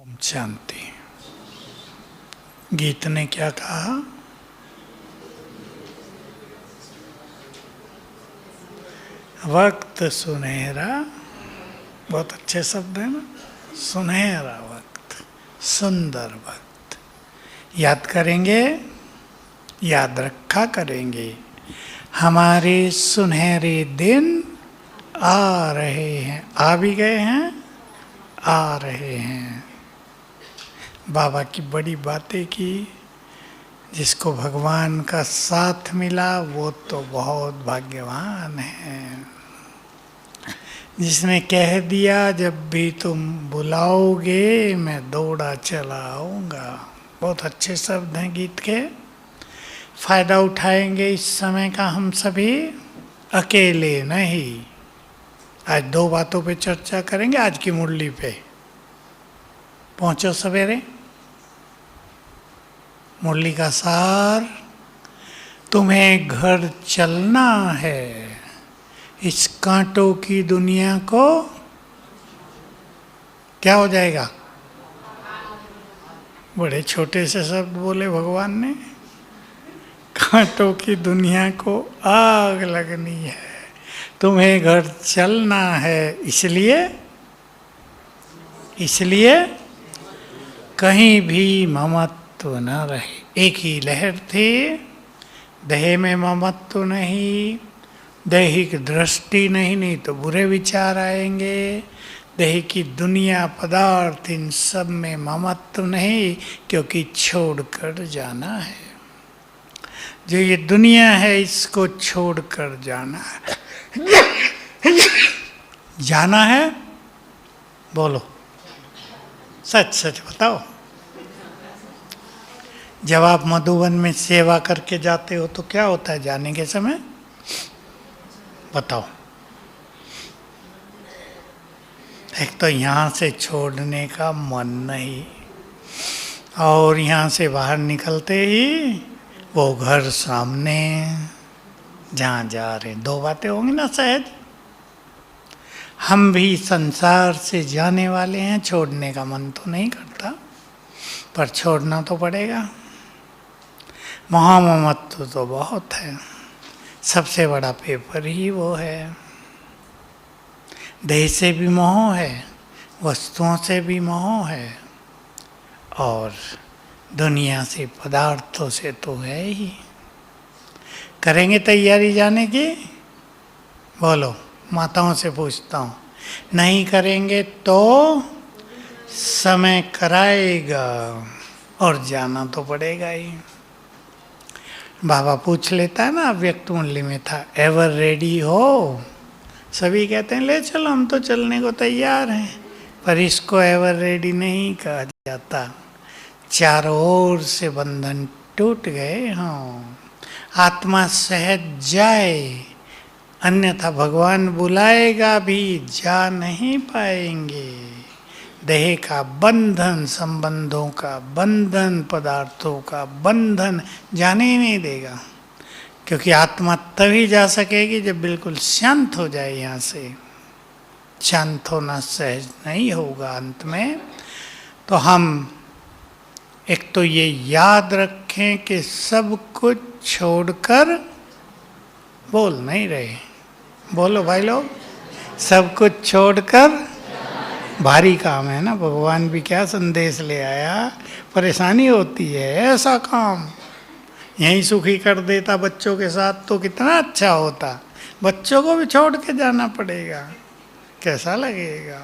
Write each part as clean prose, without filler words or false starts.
ओम शांति। गीत ने क्या कहा? वक्त सुनहरा, बहुत अच्छे शब्द है ना। सुनहरा वक्त, सुंदर वक्त। याद करेंगे, याद रखा करेंगे। हमारे सुनहरे दिन आ रहे हैं, आ भी गए हैं, आ रहे हैं। बाबा की बड़ी बातें की। जिसको भगवान का साथ मिला वो तो बहुत भाग्यवान है। जिसने कह दिया जब भी तुम बुलाओगे मैं दौड़ा चला आऊँगा। बहुत अच्छे शब्द हैं गीत के। फायदा उठाएंगे इस समय का हम सभी, अकेले नहीं। आज दो बातों पे चर्चा करेंगे। आज की मुरली पे पहुंचो सवेरे। मुरली का सार, तुम्हें घर चलना है इस कांटों की दुनिया को। क्या हो जाएगा? बड़े छोटे से शब्द बोले भगवान ने। कांटों की दुनिया को आग लगनी है, तुम्हें घर चलना है। इसलिए कहीं भी ममत्व न रहे। एक ही लहर थी, देह में ममत्व नहीं, दैहिक दृष्टि नहीं तो बुरे विचार आएंगे। देह की दुनिया, पदार्थ, इन सब में ममत्व नहीं, क्योंकि छोड़कर जाना है। जो ये दुनिया है इसको छोड़कर जाना है। जाना है, बोलो सच सच बताओ। जब आप मधुबन में सेवा करके जाते हो तो क्या होता है जाने के समय? बताओ। एक तो यहाँ से छोड़ने का मन नहीं, और यहाँ से बाहर निकलते ही वो घर सामने जहाँ जा रहे। दो बातें होंगी ना सहज। हम भी संसार से जाने वाले हैं, छोड़ने का मन तो नहीं करता, पर छोड़ना तो पड़ेगा। महाममत्व तो बहुत है, सबसे बड़ा पेपर ही वो है। देह से भी मोह है, वस्तुओं से भी मोह है, और दुनिया से, पदार्थों से तो है ही। करेंगे तैयारी जाने की? बोलो, माताओं से पूछता हूँ। नहीं करेंगे तो समय कराएगा, और जाना तो पड़ेगा ही। बाबा पूछ लेता है ना, व्यक्त मुरली में था, एवर रेडी हो? सभी कहते हैं ले चलो, हम तो चलने को तैयार हैं, पर इसको एवर रेडी नहीं कहा जाता। चारों ओर से बंधन टूट गए हों, आत्मा सहज जाए, अन्यथा भगवान बुलाएगा भी जा नहीं पाएंगे। देह का बंधन, संबंधों का बंधन, पदार्थों का बंधन जाने ही नहीं देगा। क्योंकि आत्मा तभी जा सकेगी जब बिल्कुल शांत हो जाए। यहाँ से शांत होना सहज नहीं होगा अंत में। तो हम एक तो ये याद रखें कि सब कुछ छोड़कर, बोल नहीं रहे, बोलो भाई लोग, सब कुछ छोड़कर। भारी काम है ना। भगवान भी क्या संदेश ले आया। परेशानी होती है ऐसा काम। यहीं सुखी कर देता बच्चों के साथ तो कितना अच्छा होता। बच्चों को भी छोड़ के जाना पड़ेगा, कैसा लगेगा?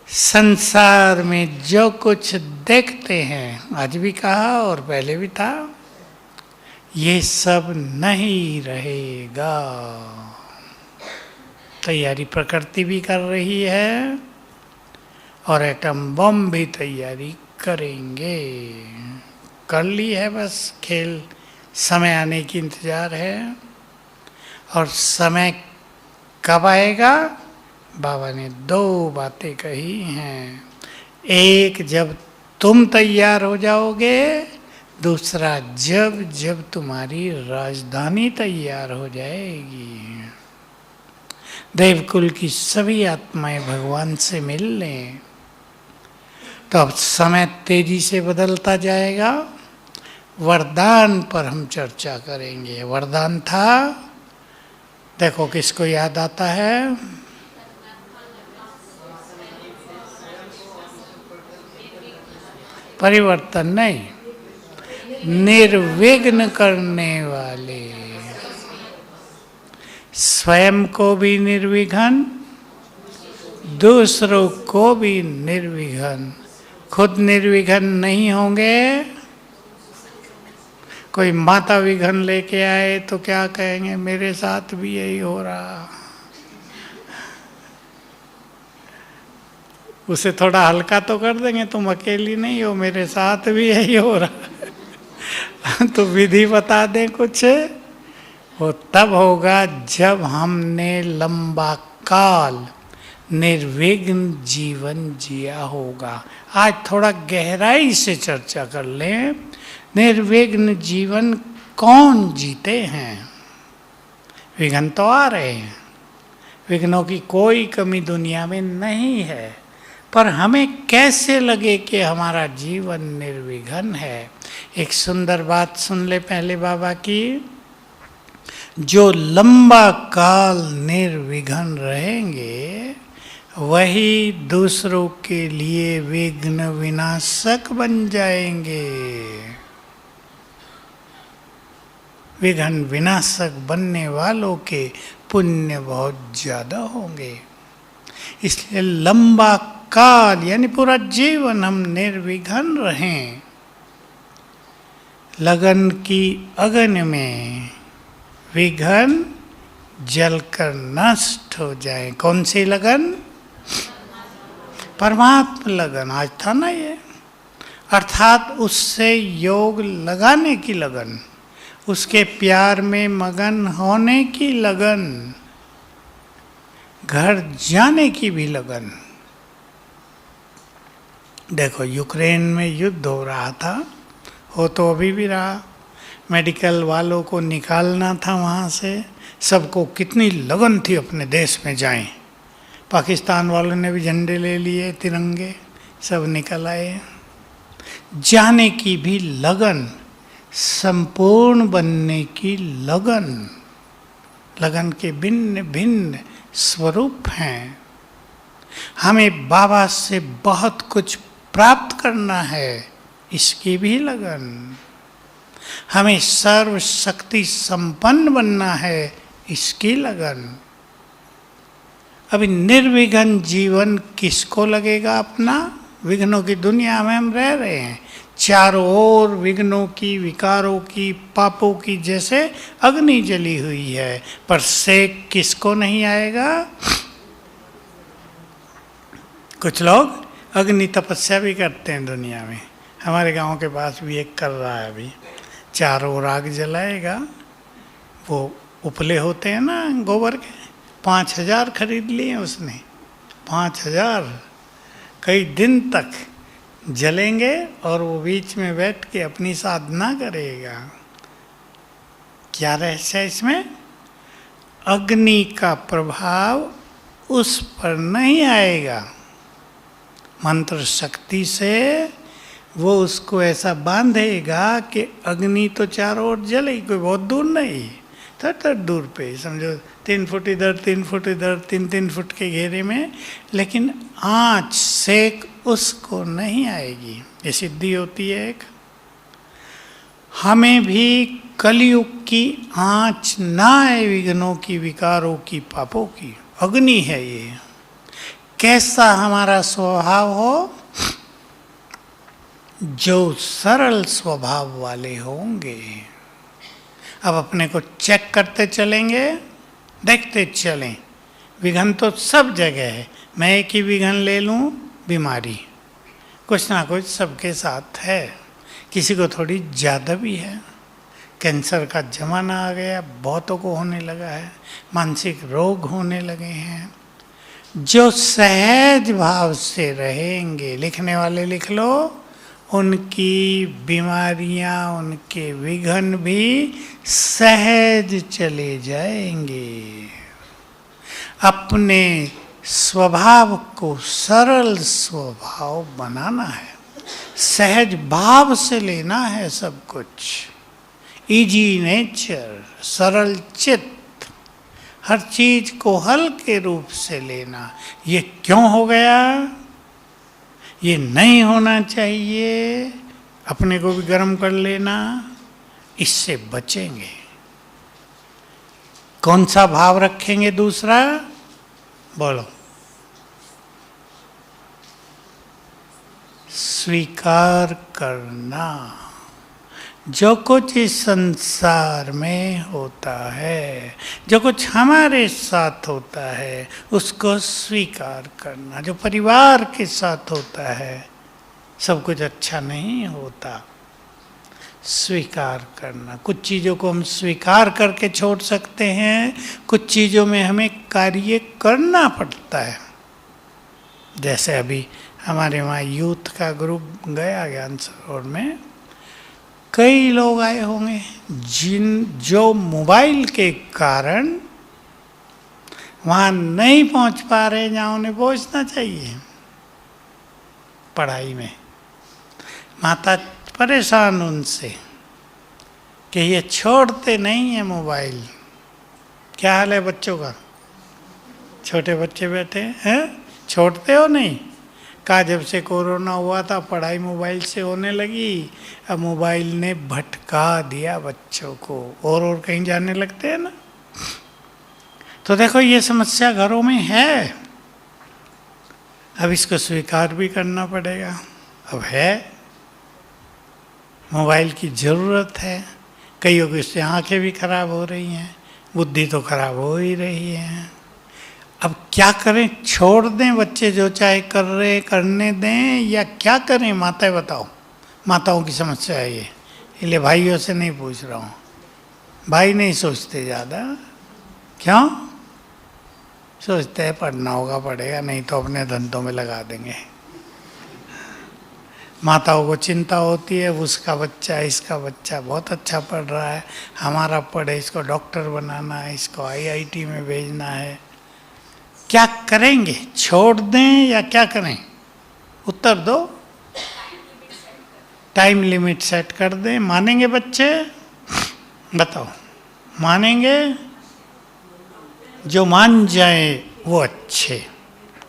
संसार में जो कुछ देखते हैं, आज भी कहा और पहले भी था, ये सब नहीं रहेगा। तैयारी प्रकृति भी कर रही है, और एटम बम भी तैयारी करेंगे। कर ली है, बस खेल समय आने की इंतजार है। और समय कब आएगा? बाबा ने दो बातें कही हैं। एक, जब तुम तैयार हो जाओगे। दूसरा, जब जब तुम्हारी राजधानी तैयार हो जाएगी। देवकुल की सभी आत्माएं भगवान से मिल लें। तो अब समय तेजी से बदलता जाएगा। वरदान पर हम चर्चा करेंगे। वरदान था, देखो किसको याद आता है? परिवर्तन नहीं, निर्विघ्न करने वाले। स्वयं को भी निर्विघ्न, दूसरों को भी निर्विघ्न। खुद निर्विघ्न नहीं होंगे, कोई माता विघ्न लेके आए तो क्या कहेंगे? मेरे साथ भी यही हो रहा। उसे थोड़ा हल्का तो कर देंगे, तुम अकेली नहीं हो, मेरे साथ भी यही हो रहा। तो विधि बता दें कुछ, वो तब होगा जब हमने लंबा काल निर्विघ्न जीवन जिया होगा। आज थोड़ा गहराई से चर्चा कर लें, निर्विघ्न जीवन कौन जीते हैं? विघ्न तो आ रहे हैं, विघ्नों की कोई कमी दुनिया में नहीं है, पर हमें कैसे लगे कि हमारा जीवन निर्विघ्न है। एक सुंदर बात सुन ले पहले बाबा की, जो लंबा काल निर्विघ्न रहेंगे वही दूसरों के लिए विघ्न विनाशक बन जाएंगे। विघ्न विनाशक बनने वालों के पुण्य बहुत ज्यादा होंगे। इसलिए लंबा काल यानी पूरा जीवन हम निर्विघ्न रहें। लगन की अगन में विघ्न जलकर नष्ट हो जाए। कौन सी लगन? परमात्मा लगन। आज था ना ये, अर्थात उससे योग लगाने की लगन, उसके प्यार में मगन होने की लगन, घर जाने की भी लगन। देखो यूक्रेन में युद्ध हो रहा था, हो तो अभी भी रहा, मेडिकल वालों को निकालना था वहाँ से, सबको कितनी लगन थी अपने देश में जाएं। पाकिस्तान वालों ने भी झंडे ले लिए, तिरंगे सब निकल आए। जाने की भी लगन, संपूर्ण बनने की लगन। लगन के भिन्न भिन्न स्वरूप हैं। हमें बाबा से बहुत कुछ प्राप्त करना है, इसकी भी लगन। हमें सर्व शक्ति संपन्न बनना है, इसकी लगन। अभी निर्विघ्न जीवन किसको लगेगा अपना? विघ्नों की दुनिया में हम रह रहे हैं, चारों ओर विघ्नों की, विकारों की, पापों की जैसे अग्नि जली हुई है, पर सेक किसको नहीं आएगा? कुछ लोग अग्नि तपस्या भी करते हैं दुनिया में। हमारे गांव के पास भी एक कर रहा है अभी, चारों ओर आग जलाएगा। वो उपले होते हैं ना गोबर के, 5000 खरीद लिए उसने। 5000 कई दिन तक जलेंगे और वो बीच में बैठ के अपनी साधना करेगा। क्या रहस्य है इसमें? अग्नि का प्रभाव उस पर नहीं आएगा। मंत्र शक्ति से वो उसको ऐसा बांधेगा कि अग्नि तो चारों ओर जलेगी, कोई बहुत दूर नहीं, थोड़ा दूर पे, समझो 3 फुट इधर 3 फुट इधर, 3-3 फुट के घेरे में, लेकिन आँच सेक उसको नहीं आएगी। ये सिद्धि होती है एक। हमें भी कलयुग की आँच ना आए, विघ्नों की, विकारों की, पापों की। अग्नि है ये। कैसा हमारा स्वभाव हो? जो सरल स्वभाव वाले होंगे। अब अपने को चेक करते चलेंगे, देखते चलें। विघ्न तो सब जगह है। मैं एक ही विघ्न ले लूँ, बीमारी कुछ ना कुछ सबके साथ है, किसी को थोड़ी ज़्यादा भी है। कैंसर का जमाना आ गया, बहुतों को होने लगा है, मानसिक रोग होने लगे हैं। जो सहज भाव से रहेंगे, लिखने वाले लिख लो, उनकी बीमारियां, उनके विघ्न भी सहज चले जाएंगे। अपने स्वभाव को सरल स्वभाव बनाना है, सहज भाव से लेना है सब कुछ, इजी नेचर, सरल चित्त, हर चीज को हल्के रूप से लेना। ये क्यों हो गया, ये नहीं होना चाहिए, अपने को भी गर्म कर लेना, इससे बचेंगे। कौन सा भाव रखेंगे दूसरा, बोलो? स्वीकार करना। जो कुछ इस संसार में होता है, जो कुछ हमारे साथ होता है, उसको स्वीकार करना। जो परिवार के साथ होता है, सब कुछ अच्छा नहीं होता, स्वीकार करना। कुछ चीज़ों को हम स्वीकार करके छोड़ सकते हैं, कुछ चीज़ों में हमें कार्य करना पड़ता है। जैसे अभी हमारे वहाँ यूथ का ग्रुप गया ज्ञान सरोवर में, कई लोग आए होंगे जो मोबाइल के कारण वहाँ नहीं पहुँच पा रहे जहाँ उन्हें पहुँचना चाहिए पढ़ाई में। माता परेशान उनसे कि ये छोड़ते नहीं है मोबाइल। क्या हाल है बच्चों का? छोटे बच्चे बैठे हैं, छोड़ते हो नहीं? कहा जब से कोरोना हुआ था पढ़ाई मोबाइल से होने लगी, अब मोबाइल ने भटका दिया बच्चों को, और कहीं जाने लगते हैं ना। तो देखो ये समस्या घरों में है, अब इसको स्वीकार भी करना पड़ेगा। अब है, मोबाइल की ज़रूरत है, कईयों की इससे आँखें भी खराब हो रही हैं, बुद्धि तो खराब हो ही रही है। अब क्या करें, छोड़ दें बच्चे जो चाहे कर रहे करने दें, या क्या करें? माताएं बताओ, माताओं की समस्या है ये, इसलिए भाइयों से नहीं पूछ रहा हूँ। भाई नहीं सोचते ज़्यादा, क्यों सोचते हैं पढ़ना होगा, पढ़ेगा नहीं तो अपने धंधों में लगा देंगे। माताओं को चिंता होती है, उसका बच्चा इसका बच्चा बहुत अच्छा पढ़ रहा है, हमारा पढ़े, इसको डॉक्टर बनाना है, इसको आईआईटी में भेजना है। क्या करेंगे, छोड़ दें या क्या करें? उत्तर दो। टाइम लिमिट सेट कर दें। मानेंगे बच्चे? बताओ, मानेंगे? जो मान जाए वो अच्छे,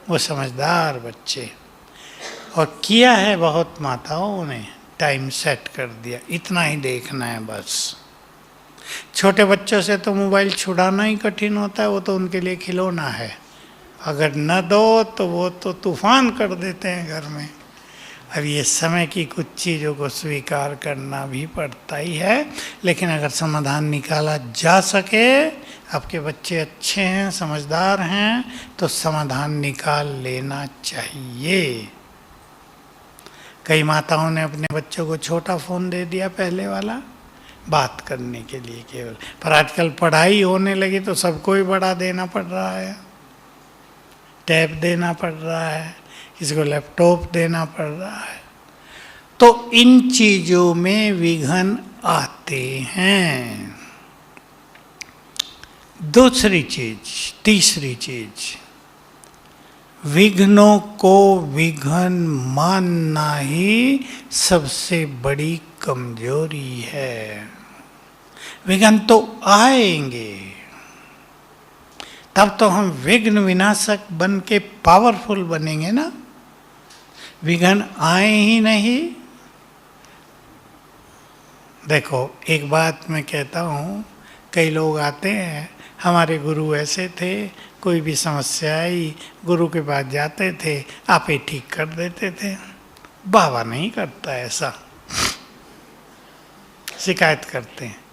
वो समझदार बच्चे। और किया है बहुत माताओं ने, टाइम सेट कर दिया, इतना ही देखना है बस। छोटे बच्चों से तो मोबाइल छुड़ाना ही कठिन होता है, वो तो उनके लिए खिलौना है, अगर न दो तो वो तो तूफान कर देते हैं घर में। अब ये समय की कुछ चीज़ों को स्वीकार करना भी पड़ता ही है, लेकिन अगर समाधान निकाला जा सके, आपके बच्चे अच्छे हैं, समझदार हैं, तो समाधान निकाल लेना चाहिए। कई माताओं ने अपने बच्चों को छोटा फ़ोन दे दिया, पहले वाला, बात करने के लिए केवल। पर आजकल पढ़ाई होने लगी तो सबको ही बड़ा देना पड़ रहा है, टैब देना पड़ रहा है, किसी को लैपटॉप देना पड़ रहा है। तो इन चीज़ों में विघ्न आते हैं। दूसरी चीज, तीसरी चीज, विघ्नों को विघ्न मानना ही सबसे बड़ी कमजोरी है। विघ्न तो आएंगे, तब तो हम विघ्न विनाशक बन के पावरफुल बनेंगे ना। विघ्न आए ही नहीं। देखो एक बात मैं कहता हूँ, कई लोग आते हैं, हमारे गुरु ऐसे थे, कोई भी समस्या आई गुरु के पास जाते थे, आप ही ठीक कर देते थे। बाबा नहीं करता ऐसा, शिकायत करते हैं।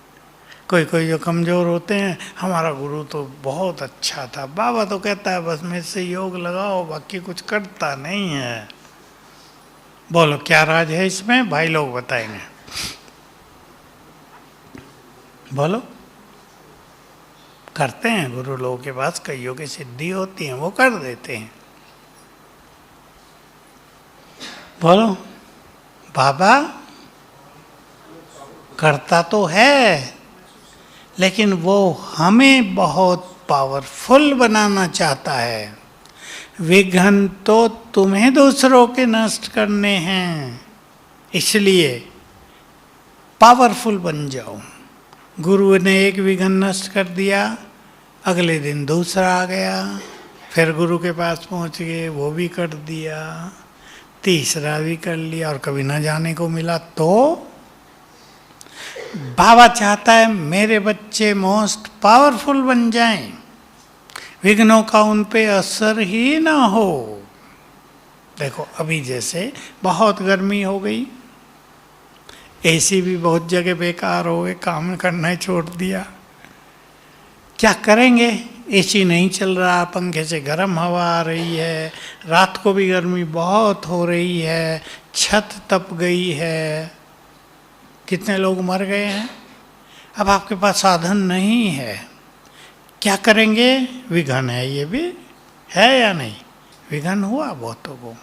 कोई कोई जो कमज़ोर होते हैं, हमारा गुरु तो बहुत अच्छा था, बाबा तो कहता है बस मेरे से योग लगाओ, बाकी कुछ करता नहीं है। बोलो क्या राज है इसमें? भाई लोग बताएंगे, बोलो। करते हैं गुरु लोगों के पास, कईयों की सिद्धि होती है, वो कर देते हैं। बोलो बाबा करता तो है, लेकिन वो हमें बहुत पावरफुल बनाना चाहता है। विघ्न तो तुम्हें दूसरों के नष्ट करने हैं, इसलिए पावरफुल बन जाओ। गुरु ने एक विघ्न नष्ट कर दिया, अगले दिन दूसरा आ गया, फिर गुरु के पास पहुंच गए, वो भी कर दिया, तीसरा भी कर लिया, और कभी न जाने को मिला। तो बाबा चाहता है मेरे बच्चे मोस्ट पावरफुल बन जाएं, विघ्नों का उन पे असर ही ना हो। देखो अभी जैसे बहुत गर्मी हो गई, एसी भी बहुत जगह बेकार हो गए, काम करना ही छोड़ दिया। क्या करेंगे? एसी नहीं चल रहा, पंखे से गर्म हवा आ रही है, रात को भी गर्मी बहुत हो रही है, छत तप गई है, कितने लोग मर गए हैं। अब आपके पास साधन नहीं है, क्या करेंगे? विघ्न है, ये भी है या नहीं? विघ्न हुआ, बहुतों को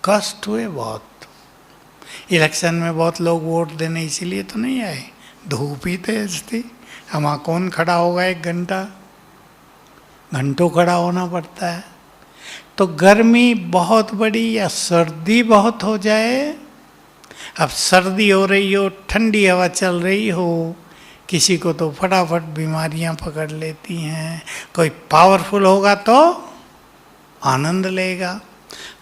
कष्ट हुए बहुत। इलेक्शन में बहुत लोग वोट देने इसीलिए तो नहीं आए, धूप ही तेज थी। वहाँ कौन खड़ा होगा 1 घंटा, घंटों खड़ा होना पड़ता है। तो गर्मी बहुत बड़ी या सर्दी बहुत हो जाए, अब सर्दी हो रही हो, ठंडी हवा चल रही हो, किसी को तो फटाफट बीमारियां पकड़ लेती हैं। कोई पावरफुल होगा तो आनंद लेगा।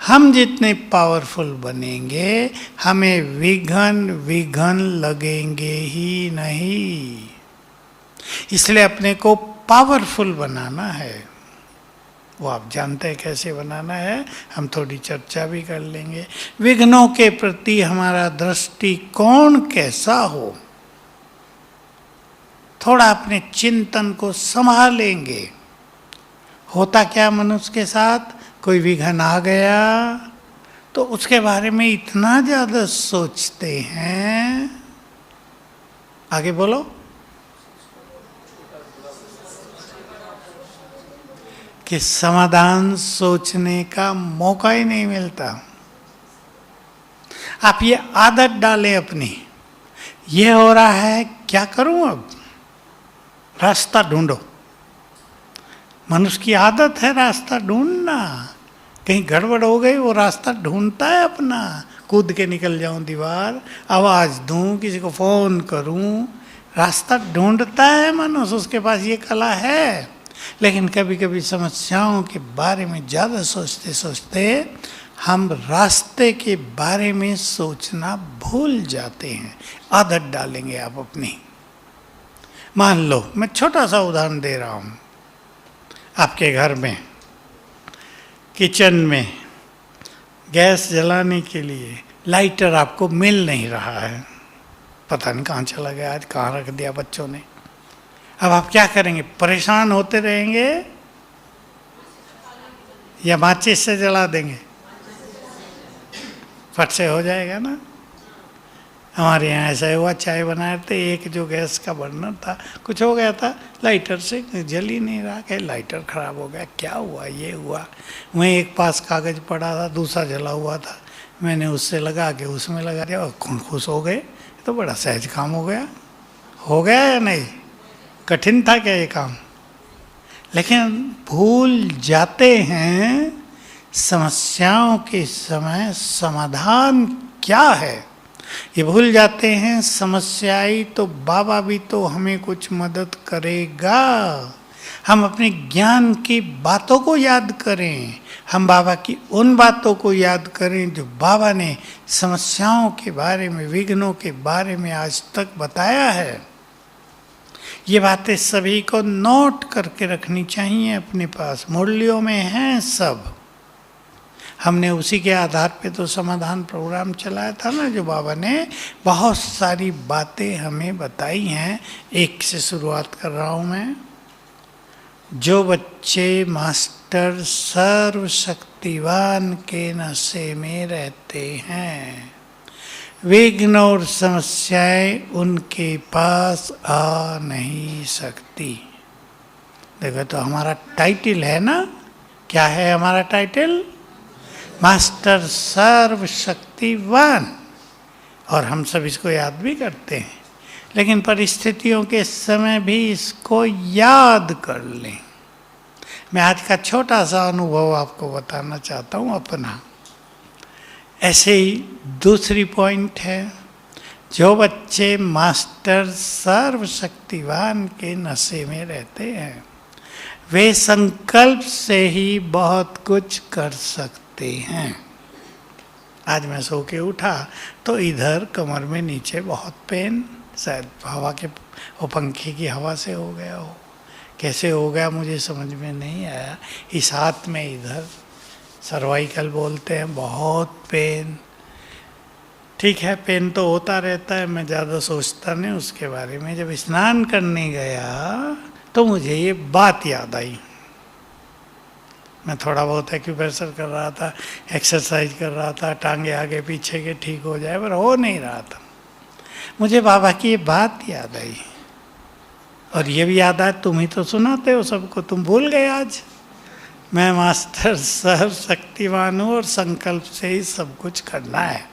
हम जितने पावरफुल बनेंगे, हमें विघ्न लगेंगे ही नहीं। इसलिए अपने को पावरफुल बनाना है। वो आप जानते हैं कैसे बनाना है, हम थोड़ी चर्चा भी कर लेंगे। विघ्नों के प्रति हमारा दृष्टिकोण कैसा हो, थोड़ा अपने चिंतन को संभालेंगे। होता क्या मनुष्य के साथ, कोई विघ्न आ गया तो उसके बारे में इतना ज़्यादा सोचते हैं। आगे बोलो। कि समाधान सोचने का मौका ही नहीं मिलता। आप ये आदत डालें अपनी, ये हो रहा है क्या करूं, अब रास्ता ढूंढो। मनुष्य की आदत है रास्ता ढूंढना। कहीं गड़बड़ हो गई, वो रास्ता ढूंढता है अपना। कूद के निकल जाऊं दीवार, आवाज दूं, किसी को फोन करूं, रास्ता ढूंढता है मनुष्य। उसके पास ये कला है। लेकिन कभी कभी समस्याओं के बारे में ज़्यादा सोचते सोचते हम रास्ते के बारे में सोचना भूल जाते हैं। आदत डालेंगे आप अपनी। मान लो मैं छोटा सा उदाहरण दे रहा हूँ। आपके घर में किचन में गैस जलाने के लिए लाइटर आपको मिल नहीं रहा है, पता नहीं कहाँ चला गया, आज कहाँ रख दिया बच्चों ने। अब आप क्या करेंगे? परेशान होते रहेंगे या माचिस से जला देंगे? फट से हो जाएगा ना। हमारे यहाँ ऐसा हुआ, चाय बना रहे थे, एक जो गैस का बर्नर था कुछ हो गया था, लाइटर से जल ही नहीं रहा। कहीं लाइटर खराब हो गया, क्या हुआ, ये हुआ। वहीं एक पास कागज पड़ा था, दूसरा जला हुआ था, मैंने उससे लगा के उसमें लगा दिया और खुश हो गए। तो बड़ा सहज काम हो गया या नहीं? कठिन था क्या ये काम? लेकिन भूल जाते हैं समस्याओं के समय समाधान क्या है। ये भूल जाते हैं समस्याएं तो बाबा भी तो हमें कुछ मदद करेगा। हम अपने ज्ञान की बातों को याद करें, हम बाबा की उन बातों को याद करें जो बाबा ने समस्याओं के बारे में, विघ्नों के बारे में आज तक बताया है। ये बातें सभी को नोट करके रखनी चाहिए अपने पास, मुरलियों में हैं सब। हमने उसी के आधार पे तो समाधान प्रोग्राम चलाया था ना, जो बाबा ने बहुत सारी बातें हमें बताई हैं। एक से शुरुआत कर रहा हूँ मैं। जो बच्चे मास्टर सर्वशक्तिवान के नशे में रहते हैं, विघ्न और समस्याएं उनके पास आ नहीं सकती। देखो तो हमारा टाइटल है ना, क्या है हमारा टाइटल? मास्टर सर्वशक्तिवान। और हम सब इसको याद भी करते हैं, लेकिन परिस्थितियों के समय भी इसको याद कर लें। मैं आज का छोटा सा अनुभव आपको बताना चाहता हूँ अपना। ऐसे ही दूसरी पॉइंट है, जो बच्चे मास्टर सर्वशक्तिवान के नशे में रहते हैं वे संकल्प से ही बहुत कुछ कर सकते हैं। आज मैं सो के उठा तो इधर कमर में नीचे बहुत पेन, शायद हवा के वो पंखे की हवा से हो गया हो, कैसे हो गया मुझे समझ में नहीं आया। इस हाथ में इधर सर्वाइकल बोलते हैं, बहुत पेन। ठीक है, पेन तो होता रहता है, मैं ज़्यादा सोचता नहीं उसके बारे में। जब स्नान करने गया तो मुझे ये बात याद आई। मैं थोड़ा बहुत एक्यूप्रेशर कर रहा था, एक्सरसाइज कर रहा था, टांगे आगे पीछे के ठीक हो जाए, पर हो नहीं रहा था। मुझे बाबा की ये बात याद आई, और ये भी याद आया, तुम ही तो सुनाते हो सबको, तुम भूल गए आज। मैं मास्टर सर्वशक्तिवान हूँ और संकल्प से ही सब कुछ करना है।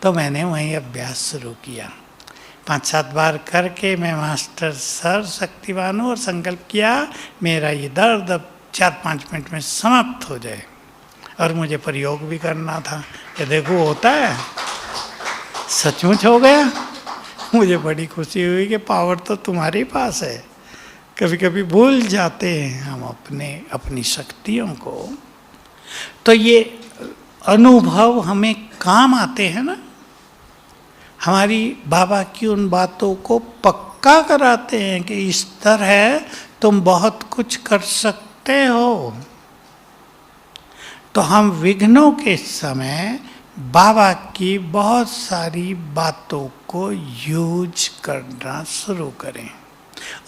तो मैंने वहीं अभ्यास शुरू किया, 5-7 बार करके मैं मास्टर सर्वशक्तिवान हूँ और संकल्प किया मेरा ये दर्द अब 4-5 मिनट में समाप्त हो जाए। और मुझे प्रयोग भी करना था कि देखो होता है, सचमुच हो गया। मुझे बड़ी खुशी हुई कि पावर तो तुम्हारे पास है। कभी कभी भूल जाते हैं हम अपनी शक्तियों को, तो ये अनुभव हमें काम आते हैं ना, हमारी बाबा की उन बातों को पक्का कराते हैं कि इस तरह तुम बहुत कुछ कर सकते हो। तो हम विघ्नों के समय बाबा की बहुत सारी बातों को यूज करना शुरू करें,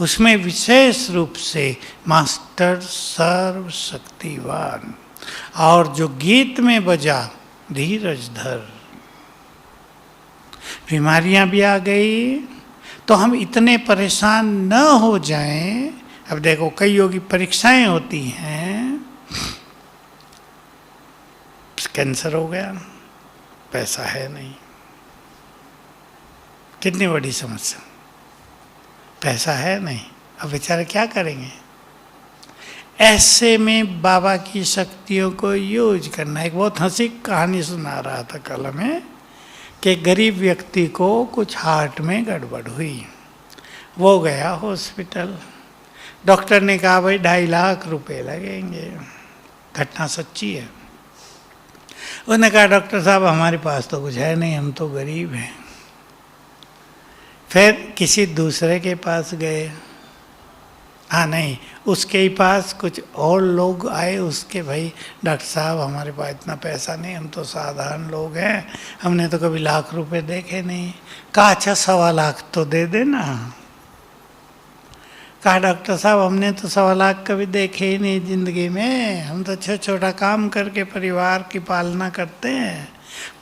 उसमें विशेष रूप से मास्टर सर्वशक्तिवान। और जो गीत में बजा धीरज धर, बीमारियां भी आ गई तो हम इतने परेशान न हो जाएं। अब देखो कईयों की परीक्षाएं होती हैं, कैंसर हो गया, पैसा है नहीं, कितनी बड़ी समस्या, पैसा है नहीं, अब बेचारे क्या करेंगे। ऐसे में बाबा की शक्तियों को यूज करना। एक बहुत हंसी कहानी सुना रहा था कल में कि गरीब व्यक्ति को कुछ हार्ट में गड़बड़ हुई, वो गया हॉस्पिटल, डॉक्टर ने कहा भाई 2.5 लाख रुपए लगेंगे। घटना सच्ची है। उन्होंने कहा डॉक्टर साहब हमारे पास तो कुछ है नहीं, हम तो गरीब हैं। फिर किसी दूसरे के पास गए, हाँ नहीं, उसके ही पास कुछ और लोग आए, उसके भाई डॉक्टर साहब हमारे पास इतना पैसा नहीं, हम तो साधारण लोग हैं, हमने तो कभी लाख रुपए देखे नहीं। कहा अच्छा 1.25 लाख तो दे देना। कहा डॉक्टर साहब हमने तो 1.25 लाख कभी देखे ही नहीं जिंदगी में, हम तो छोटा काम करके परिवार की पालना करते हैं।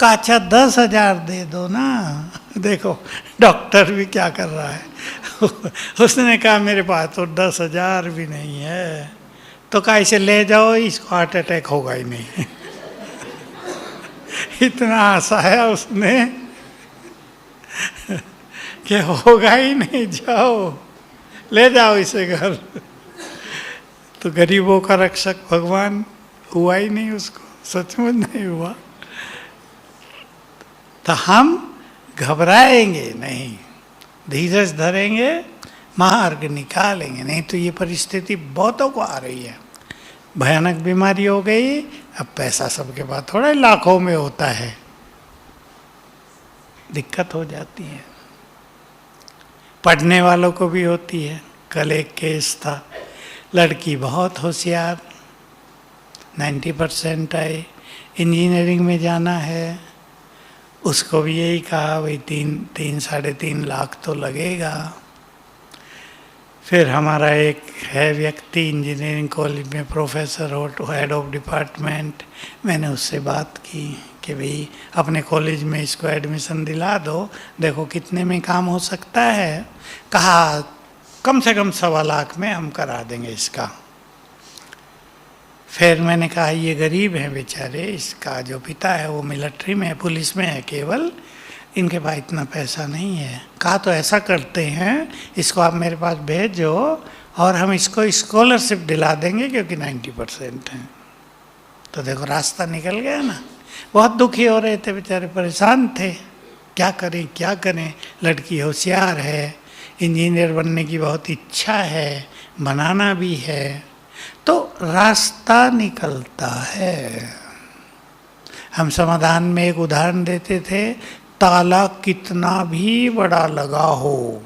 कहा अच्छा 10,000 दे दो ना। देखो डॉक्टर भी क्या कर रहा है। उसने कहा मेरे पास तो 10,000 भी नहीं है। तो कहा इसे ले जाओ, इसको हार्ट अटैक होगा ही नहीं। इतना हंसाया उसने कि होगा ही नहीं, जाओ ले जाओ इसे घर। तो गरीबों का रक्षक भगवान हुआ ही नहीं, उसको सचमुच नहीं हुआ। तो हम घबराएंगे नहीं, धीरज धरेंगे, मार्ग निकालेंगे। नहीं तो ये परिस्थिति बहुतों को आ रही है, भयानक बीमारी हो गई, अब पैसा सबके पास थोड़ा ही लाखों में होता है, दिक्कत हो जाती है। पढ़ने वालों को भी होती है। कल एक केस था, लड़की बहुत होशियार, 90% आई, इंजीनियरिंग में जाना है, उसको भी यही कहा भाई 3-3.5 लाख तो लगेगा। फिर हमारा एक है व्यक्ति इंजीनियरिंग कॉलेज में प्रोफेसर हो, हेड ऑफ डिपार्टमेंट, मैंने उससे बात की कि भाई अपने कॉलेज में इसको एडमिशन दिला दो, देखो कितने में काम हो सकता है। कहा कम से कम 1.25 लाख में हम करा देंगे इसका। फिर मैंने कहा ये गरीब हैं बेचारे, इसका जो पिता है वो मिलिट्री में है, पुलिस में है केवल, इनके पास इतना पैसा नहीं है। कहा तो ऐसा करते हैं, इसको आप मेरे पास भेजो और हम इसको स्कॉलरशिप दिला देंगे क्योंकि 90% हैं। तो देखो रास्ता निकल गया ना। बहुत दुखी हो रहे थे बेचारे, परेशान थे, क्या करें क्या करें। लड़की होशियार है, इंजीनियर बनने की बहुत इच्छा है, बनाना भी है, तो रास्ता निकलता है। हम समाधान में एक उदाहरण देते थे, ताला कितना भी बड़ा लगा हो,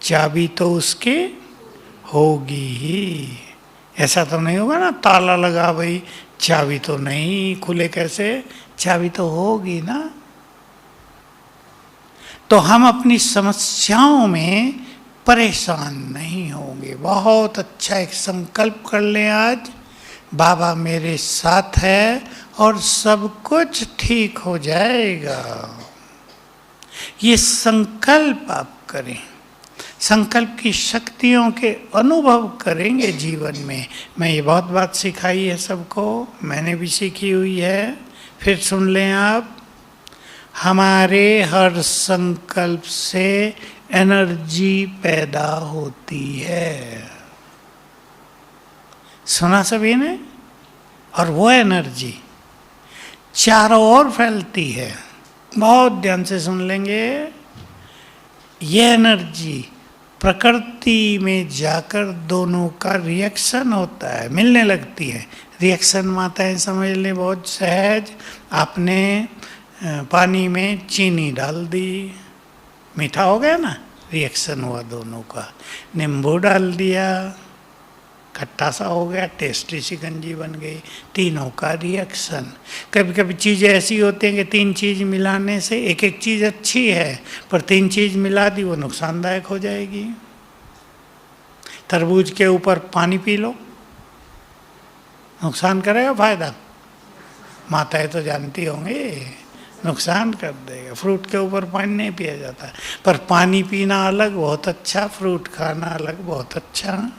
चाबी तो उसकी होगी ही। ऐसा तो नहीं होगा ना, ताला लगा भाई चाबी तो नहीं, खुले कैसे, चाबी तो होगी ना। तो हम अपनी समस्याओं में परेशान नहीं होंगे। बहुत अच्छा एक संकल्प कर लें आज, बाबा मेरे साथ है और सब कुछ ठीक हो जाएगा। ये संकल्प आप करें, संकल्प की शक्तियों के अनुभव करेंगे जीवन में। मैं ये बहुत बात सिखाई है सबको, मैंने भी सीखी हुई है, फिर सुन लें आप। हमारे हर संकल्प से एनर्जी पैदा होती है, सुना सभी ने? और वो एनर्जी चारों ओर फैलती है। बहुत ध्यान से सुन लेंगे। ये एनर्जी प्रकृति में जाकर दोनों का रिएक्शन होता है, मिलने लगती है। रिएक्शन माताएं समझ लें बहुत सहज। आपने पानी में चीनी डाल दी, मीठा हो गया ना, रिएक्शन हुआ दोनों का। नींबू डाल दिया, खट्टा सा हो गया, टेस्टी शिकंजी बन गई, तीनों का रिएक्शन। कभी कभी चीज़ें ऐसी होती हैं कि 3 चीज़ मिलाने से एक एक चीज़ अच्छी है, पर 3 चीज़ मिला दी वो नुकसानदायक हो जाएगी। तरबूज के ऊपर पानी पी लो, नुकसान करेगा फायदा? माताएं तो जानती होंगी, नुकसान कर देगा। फ्रूट के ऊपर पानी नहीं पिया जाता, पर पानी पीना अलग बहुत अच्छा, फ्रूट खाना अलग बहुत अच्छा।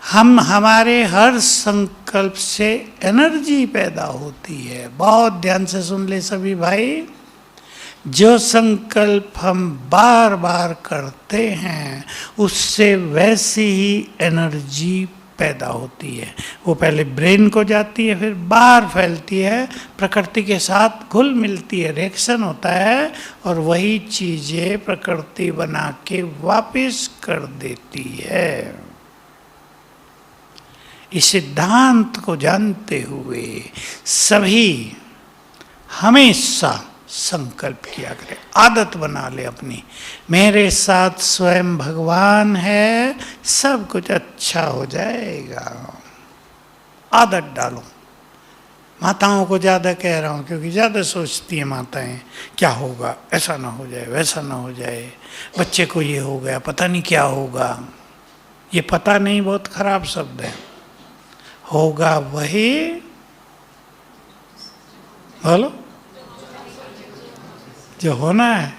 हम हमारे हर संकल्प से एनर्जी पैदा होती है। बहुत ध्यान से सुन ले सभी भाई। जो संकल्प हम बार बार करते हैं उससे वैसी ही एनर्जी पैदा होती है। वो पहले ब्रेन को जाती है, फिर बाहर फैलती है, प्रकृति के साथ घुल मिलती है, रिएक्शन होता है, और वही चीज़ें प्रकृति बना के वापस कर देती है। इस सिद्धांत को जानते हुए सभी हमेशा संकल्प किया करें, आदत बना ले अपनी। मेरे साथ स्वयं भगवान है, सब कुछ अच्छा हो जाएगा। आदत डालो। माताओं को ज़्यादा कह रहा हूँ क्योंकि ज़्यादा सोचती हैं माताएं, क्या होगा, ऐसा ना हो जाए, वैसा ना हो जाए, बच्चे को ये हो गया, पता नहीं क्या होगा। ये पता नहीं बहुत खराब शब्द है। होगा वही, बोलो, जो होना है,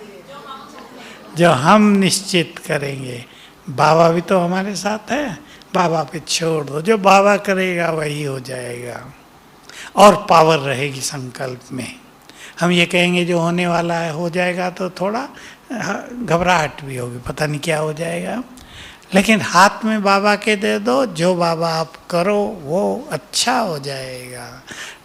जो हम निश्चित करेंगे। बाबा भी तो हमारे साथ है, बाबा पे छोड़ दो, जो बाबा करेगा वही हो जाएगा। और पावर रहेगी संकल्प में। हम ये कहेंगे जो होने वाला है हो जाएगा, तो थोड़ा घबराहट भी होगी, पता नहीं क्या हो जाएगा। लेकिन हाथ में बाबा के दे दो, जो बाबा आप करो वो अच्छा हो जाएगा।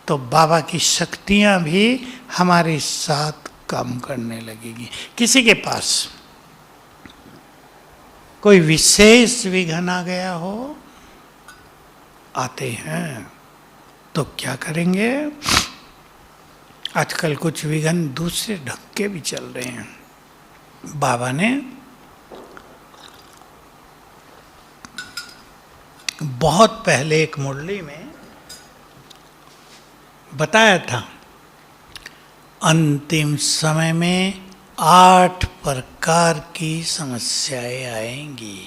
तो बाबा की शक्तियाँ भी हमारे साथ काम करने लगेगी। किसी के पास कोई विशेष विघ्न आ गया हो, आते हैं तो क्या करेंगे? आजकल कुछ विघ्न दूसरे ढंग के भी चल रहे हैं। बाबा ने बहुत पहले एक मुरली में बताया था, अंतिम समय में 8 प्रकार की समस्याएं आएंगी।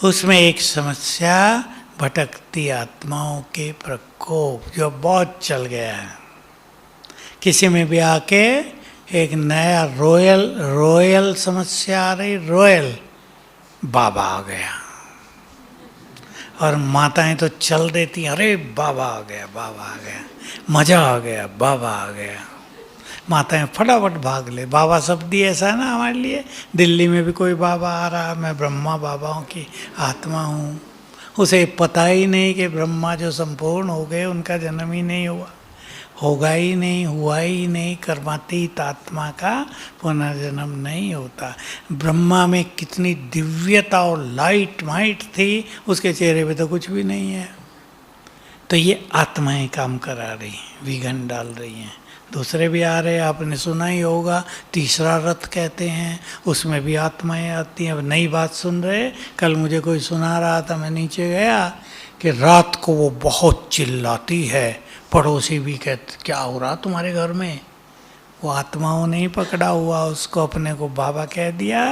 उसमें एक समस्या भटकती आत्माओं के प्रकोप, जो बहुत चल गया है। किसी में भी आके एक नया रॉयल समस्या आ रही, रॉयल बाबा आ गया, और माताएं तो चल देती, अरे बाबा आ गया, बाबा आ गया, मजा आ गया, बाबा आ गया। माताएं फटाफट भाग ले। बाबा शब्द ही ऐसा है ना हमारे लिए। दिल्ली में भी कोई बाबा आ रहा, मैं ब्रह्मा बाबाओं की आत्मा हूँ। उसे पता ही नहीं कि ब्रह्मा जो संपूर्ण हो गए उनका जन्म ही नहीं हुआ, होगा ही नहीं, हुआ ही नहीं। कर्मातीत आत्मा का पुनर्जन्म नहीं होता। ब्रह्मा में कितनी दिव्यता और लाइट माइट थी, उसके चेहरे पे तो कुछ भी नहीं है। तो ये आत्माएं काम करा रही हैं, विघन डाल रही हैं। दूसरे भी आ रहे हैं, आपने सुना ही होगा, तीसरा रथ कहते हैं, उसमें भी आत्माएं आती हैं। अब नई बात सुन रहे, कल मुझे कोई सुना रहा था, मैं नीचे गया कि रात को वो बहुत चिल्लाती है। पड़ोसी भी कहते क्या हो रहा तुम्हारे घर में? वो आत्माओं ने ही पकड़ा हुआ उसको, अपने को बाबा कह दिया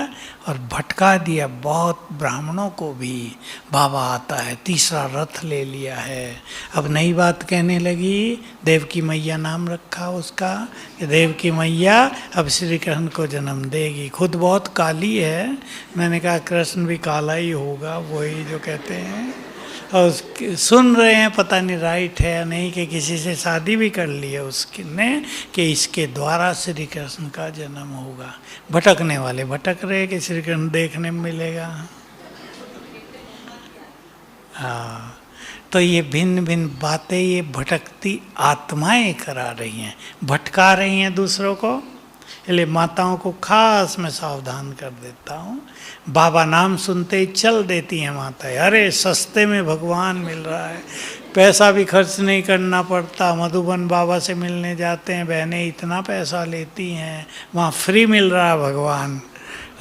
और भटका दिया। बहुत ब्राह्मणों को भी बाबा आता है, तीसरा रथ ले लिया है। अब नई बात कहने लगी, देवकी मैया नाम रखा उसका कि देवकी मैया अब श्री कृष्ण को जन्म देगी। खुद बहुत काली है। मैंने कहा कृष्ण भी काला ही होगा, वही जो कहते हैं। और सुन रहे हैं, पता नहीं राइट है या नहीं, कि किसी से शादी भी कर ली है उसने कि इसके द्वारा श्री कृष्ण का जन्म होगा। भटकने वाले भटक रहे कि श्री कृष्ण देखने में मिलेगा। हाँ, तो ये भिन्न भिन्न बातें ये भटकती आत्माएं करा रही हैं, भटका रही हैं दूसरों को। इसलिए माताओं को खास मैं सावधान कर देता हूँ। बाबा नाम सुनते ही चल देती हैं माताएं, अरे सस्ते में भगवान मिल रहा है, पैसा भी खर्च नहीं करना पड़ता। मधुबन बाबा से मिलने जाते हैं, बहनें इतना पैसा लेती हैं, वहाँ फ्री मिल रहा है भगवान।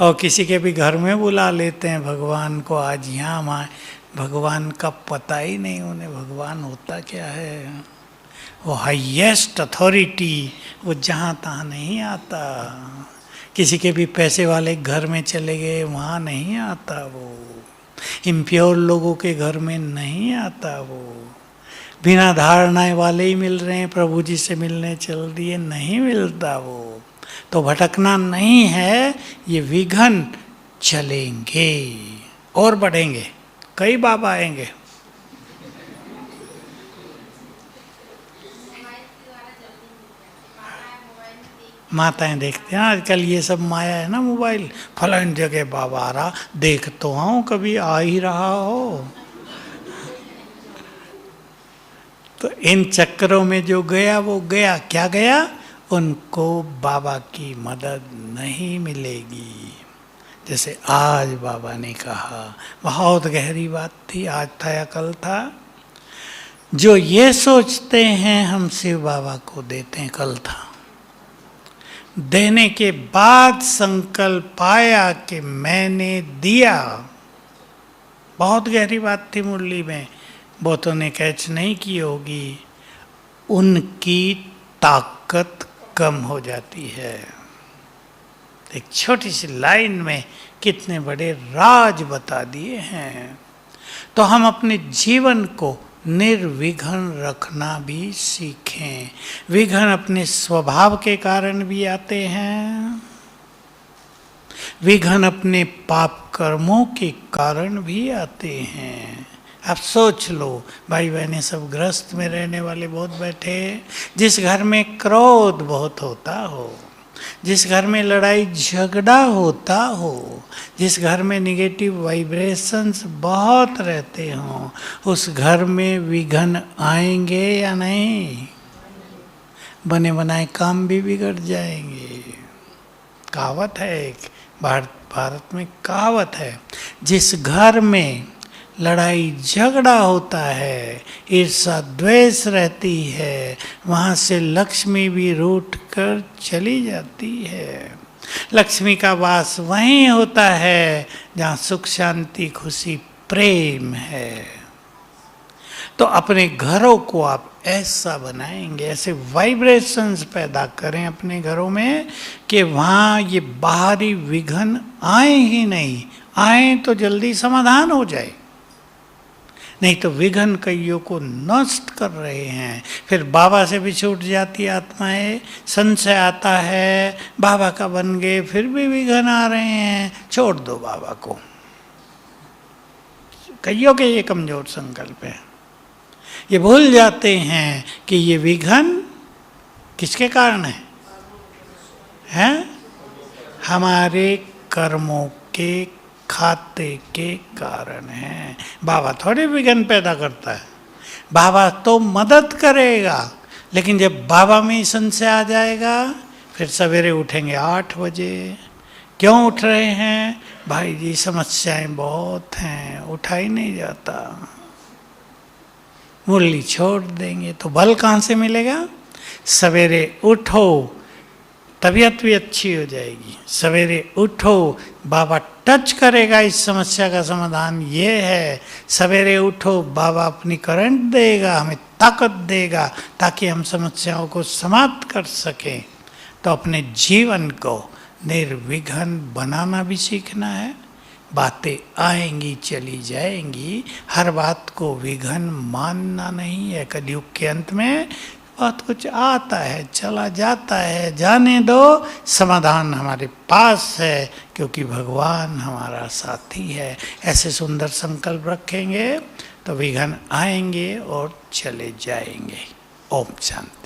और किसी के भी घर में बुला लेते हैं भगवान को, आज यहाँ वहाँ। भगवान का पता ही नहीं उन्हें, भगवान होता क्या है। वो हाईएस्ट अथॉरिटी, वो जहाँ तहाँ नहीं आता। किसी के भी पैसे वाले घर में चले गए, वहाँ नहीं आता वो। इम्प्योर लोगों के घर में नहीं आता वो। बिना धारणाएं वाले ही मिल रहे हैं, प्रभु जी से मिलने चल दिए, नहीं मिलता वो। तो भटकना नहीं है, ये विघन चलेंगे और बढ़ेंगे। कई बाबा आएंगे। माताएं देखते हैं आजकल, ये सब माया है ना, मोबाइल फलान जगह बाबा आ रहा, देख तो हाँ कभी आ ही रहा हो। तो इन चक्करों में जो गया वो गया। क्या गया? उनको बाबा की मदद नहीं मिलेगी। जैसे आज बाबा ने कहा, बहुत गहरी बात थी, आज था या कल था। जो ये सोचते हैं हम शिव बाबा को देते हैं, कल था। देने के बाद संकल्प आया कि मैंने दिया। बहुत गहरी बात थी मुरली में, बहुतों ने कैच नहीं की होगी। उनकी ताकत कम हो जाती है। एक छोटी सी लाइन में कितने बड़े राज बता दिए हैं। तो हम अपने जीवन को निर्विघ्न रखना भी सीखें। विघ्न अपने स्वभाव के कारण भी आते हैं, विघ्न अपने पाप कर्मों के कारण भी आते हैं। आप सोच लो, भाई बहनें सब ग्रस्त में रहने वाले बहुत बैठे। जिस घर में क्रोध बहुत होता हो, जिस घर में लड़ाई झगड़ा होता हो, जिस घर में निगेटिव वाइब्रेशंस बहुत रहते हों, उस घर में विघ्न आएंगे या नहीं? बने बनाए काम भी बिगड़ जाएंगे। कहावत है एक, भारत में कहावत है, जिस घर में लड़ाई झगड़ा होता है, ईर्षा द्वेष रहती है, वहाँ से लक्ष्मी भी रूठ कर चली जाती है। लक्ष्मी का वास वहीं होता है जहाँ सुख शांति खुशी प्रेम है। तो अपने घरों को आप ऐसा बनाएंगे, ऐसे वाइब्रेशंस पैदा करें अपने घरों में कि वहाँ ये बाहरी विघ्न आए ही नहीं। आए तो जल्दी समाधान हो जाए, नहीं तो विघ्न कईयों को नष्ट कर रहे हैं। फिर बाबा से भी छूट जाती आत्माएं, संशय आता है, बाबा का बन गए फिर भी विघ्न आ रहे हैं, छोड़ दो बाबा को। कईयों के ये कमजोर संकल्प है, ये भूल जाते हैं कि ये विघ्न किसके कारण है? हैं, हमारे कर्मों के खाते के कारण है। बाबा थोड़े विघ्न पैदा करता है, बाबा तो मदद करेगा, लेकिन जब बाबा में ही संशय आ जाएगा, फिर सवेरे उठेंगे 8 बजे। क्यों उठ रहे हैं? भाई जी समस्याएं बहुत हैं, उठा ही नहीं जाता। मुरली छोड़ देंगे तो बल कहाँ से मिलेगा? सवेरे उठो, तबीयत भी अच्छी हो जाएगी। सवेरे उठो, बाबा टच करेगा, इस समस्या का समाधान ये है। सवेरे उठो, बाबा अपनी करंट देगा, हमें ताकत देगा, ताकि हम समस्याओं को समाप्त कर सकें। तो अपने जीवन को निर्विघ्न बनाना भी सीखना है। बातें आएंगी चली जाएंगी, हर बात को विघ्न मानना नहीं है। कलयुग के अंत में बहुत कुछ आता है, चला जाता है, जाने दो, समाधान हमारे पास है, क्योंकि भगवान हमारा साथी है। ऐसे सुंदर संकल्प रखेंगे तो विघ्न आएंगे और चले जाएंगे। ओम शांति।